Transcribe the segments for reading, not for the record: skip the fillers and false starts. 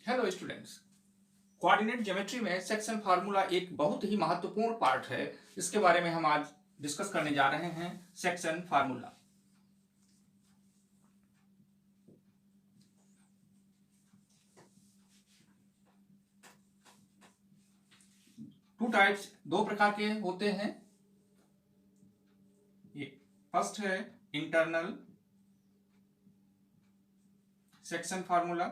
Hello students. Coordinate geometry में section formula एक बहुत ही महत्वपूर्ण पार्ट है। इसके बारे में हम आज डिस्कस करने जा रहे हैं। सेक्शन फार्मूला टू टाइप्स, दो प्रकार के होते हैं। फर्स्ट है इंटरनल सेक्शन फार्मूला,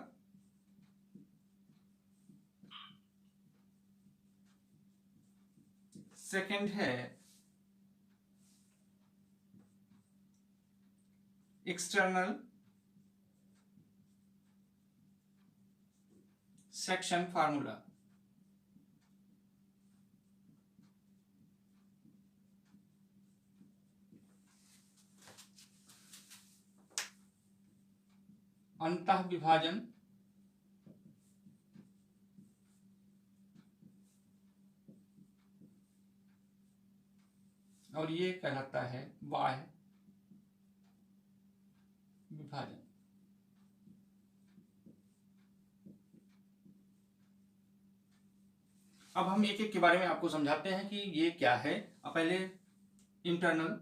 सेकंड है एक्सटर्नल सेक्शन फार्मूला। अंतः विभाजन और ये कहलाता है बाह्य विभाजन। अब हम एक एक के बारे में आपको समझाते हैं कि ये क्या है। अब पहले इंटरनल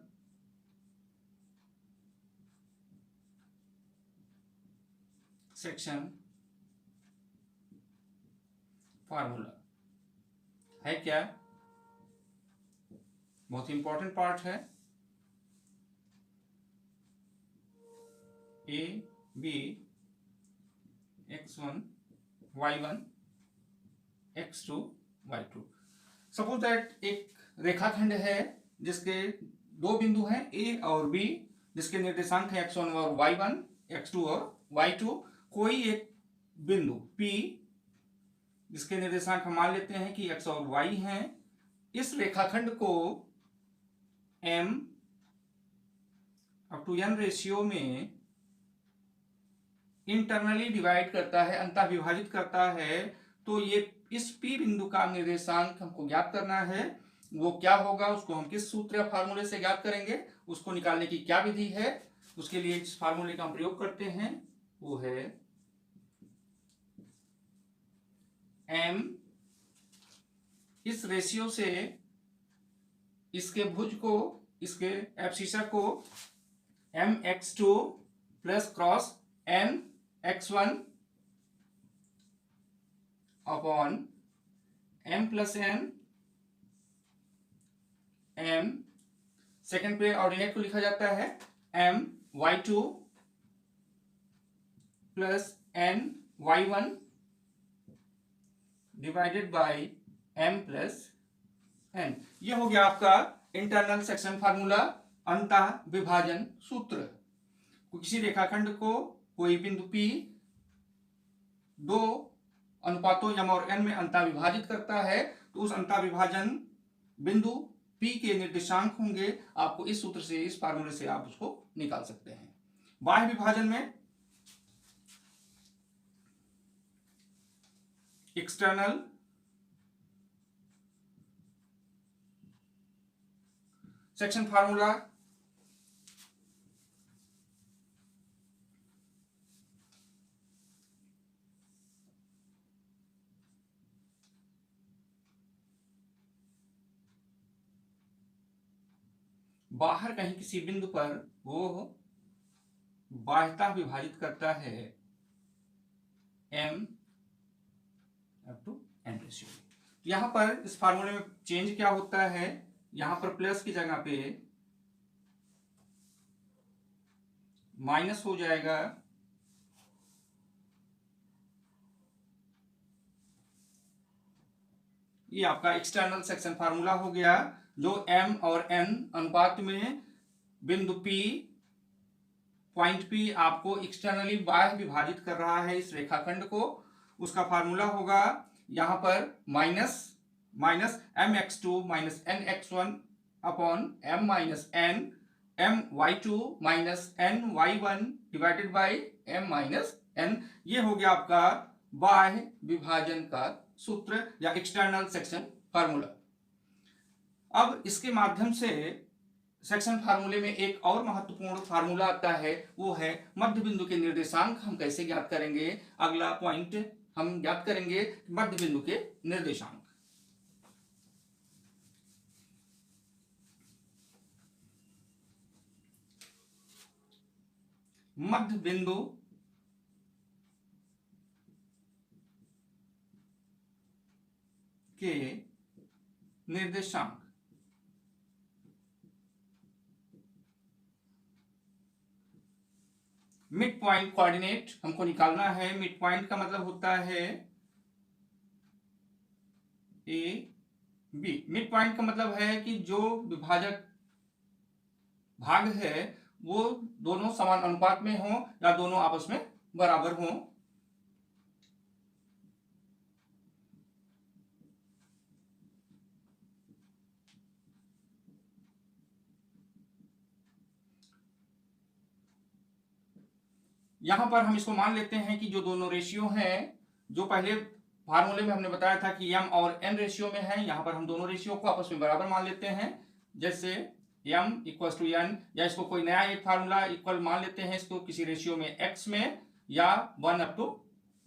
सेक्शन फार्मूला है क्या, बहुत ही इंपॉर्टेंट पार्ट है। A B x1 y1 x2 y2। Suppose that एक रेखाखंड है जिसके दो बिंदु हैं ए और बी, जिसके निर्देशांक है x1 और y1, x2 और y2। कोई एक बिंदु P जिसके निर्देशांक हम मान लेते हैं कि x और y हैं। इस रेखाखंड को m up to n ratio में इंटरनली डिवाइड करता है, अंतः विभाजित करता है। तो ये इस P बिंदु का निर्देशांक हमको ज्ञात करना है। वो क्या होगा, उसको हम किस सूत्र या फार्मूले से ज्ञात करेंगे, उसको निकालने की क्या विधि है, उसके लिए इस फार्मूले का हम प्रयोग करते हैं। वो है m इस रेशियो से इसके भुज को, इसके एब्सिसा को mx2 plus cross nx1 upon m plus n m, second पे ऑर्डिनेट को लिखा जाता है m y2 plus n y1 divided by m plus n। यह हो गया आपका इंटरनल सेक्शन फार्मूला, अंतः विभाजन सूत्र। किसी रेखाखंड को कोई बिंदु P दो अनुपातों m और n में अंतः विभाजित करता है, तो उस अंतः विभाजन बिंदु P के निर्देशांक होंगे। आपको इस सूत्र से, इस फार्मूले से आप उसको निकाल सकते हैं। बाह्य विभाजन में एक्सटर्नल सेक्शन फार्मूला बाहर कहीं किसी बिंदु पर वो बाह्यता विभाजित करता है m up to n ratio. यहां पर इस फार्मूले में चेंज क्या होता है, यहां पर प्लस की जगह पे माइनस हो जाएगा। ये आपका एक्सटर्नल सेक्शन फार्मूला हो गया, जो m और n अनुपात में बिंदु P, पॉइंट P आपको एक्सटर्नली बाह्य विभाजित कर रहा है इस रेखाखंड को। उसका फार्मूला होगा यहां पर minus mx2 minus nx1 upon m minus n my2 minus ny1 divided by m minus n। ये हो गया आपका बाह्य विभाजन का सूत्र या एक्सटर्नल सेक्शन फार्मूला। अब इसके माध्यम से सेक्शन फार्मूले में एक और महत्वपूर्ण फार्मूला आता है, वो है मध्य बिंदु के निर्देशांक हम कैसे ज्ञात करेंगे। अगला पॉइंट हम ज्ञात करेंगे मध्य बिंदु के निर्देशांक। मध्य बिंदु के निर्देशांक मिड पॉइंट कोऑर्डिनेट हमको निकालना है। मिड पॉइंट का मतलब होता है ए बी। मिड पॉइंट का मतलब है कि जो विभाजक भाग है वो दोनों समान अनुपात में हो या दोनों आपस में बराबर हो। यहां पर हम इसको मान लेते हैं कि जो दोनों रेशियो हैं, जो पहले फार्मूले में हमने बताया था कि m और n रेशियो में है, यहां पर हम दोनों रेशियो को आपस में बराबर मान लेते हैं। जैसे m इक्वल टू n, या इसको कोई नया एक फार्मूला इक्वल मान लेते हैं इसको किसी रेशियो में x में या 1 अप टू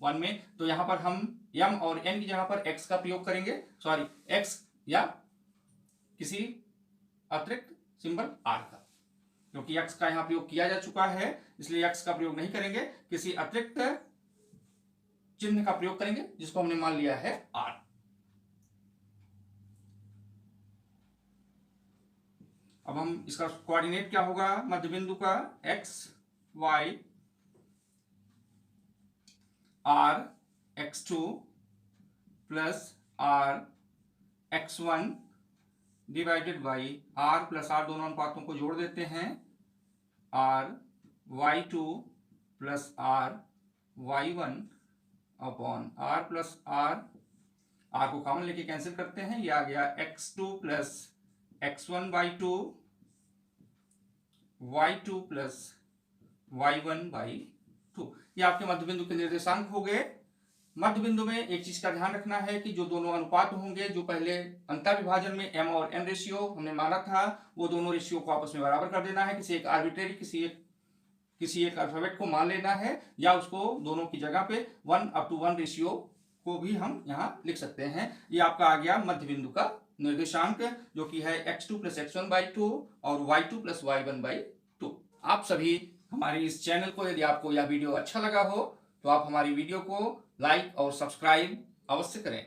1 में। तो यहां पर हम m और n की जगह पर x का प्रयोग करेंगे, सॉरी x या किसी अतिरिक्त सिंबल r का, क्योंकि x का यहां प्रयोग किया जा चुका है इसलिए x का प्रयोग नहीं करेंगे, किसी अतिरिक्त चिन्ह का प्रयोग करेंगे जिसको हमने मान लिया है r। अब हम इसका कोऑर्डिनेट क्या होगा मध्य बिंदु का, x y r x2 plus r x1 divided by r plus r, दोनों अनुपातों को जोड़ देते हैं, r y2 plus r y1 upon r plus r को कॉमन लेके कैंसिल करते हैं, ये आ गया x2 plus x1 by 2 y2 plus y1 by 2। ये आपके मध्य बिंदु के निर्देशांक हो गए। मध्य बिंदु में एक चीज का ध्यान रखना है कि जो दोनों अनुपात होंगे, जो पहले अंतर विभाजन में m और n रेशियो हमने माना था, वो दोनों रेशियो को आपस में बराबर कर देना है। किसी एक आर्बिट्रेरी किसी एक अल्फाबेट को मान लेना है, या उसको दोनों की जगह पे 1 अप टू 1 रेशियो को भी हम यहाँ लिख सकते हैं। ये आपका आ गया मध्य बिंदु का निर्देशांक, जो कि है x2 प्लस x1 बाई 2 और y2 प्लस y1 बाई 2। आप सभी हमारे इस चैनल को, यदि आपको यह वीडियो अच्छा लगा हो तो आप हमारी वीडियो को लाइक और सब्सक्राइब अवश्य करें।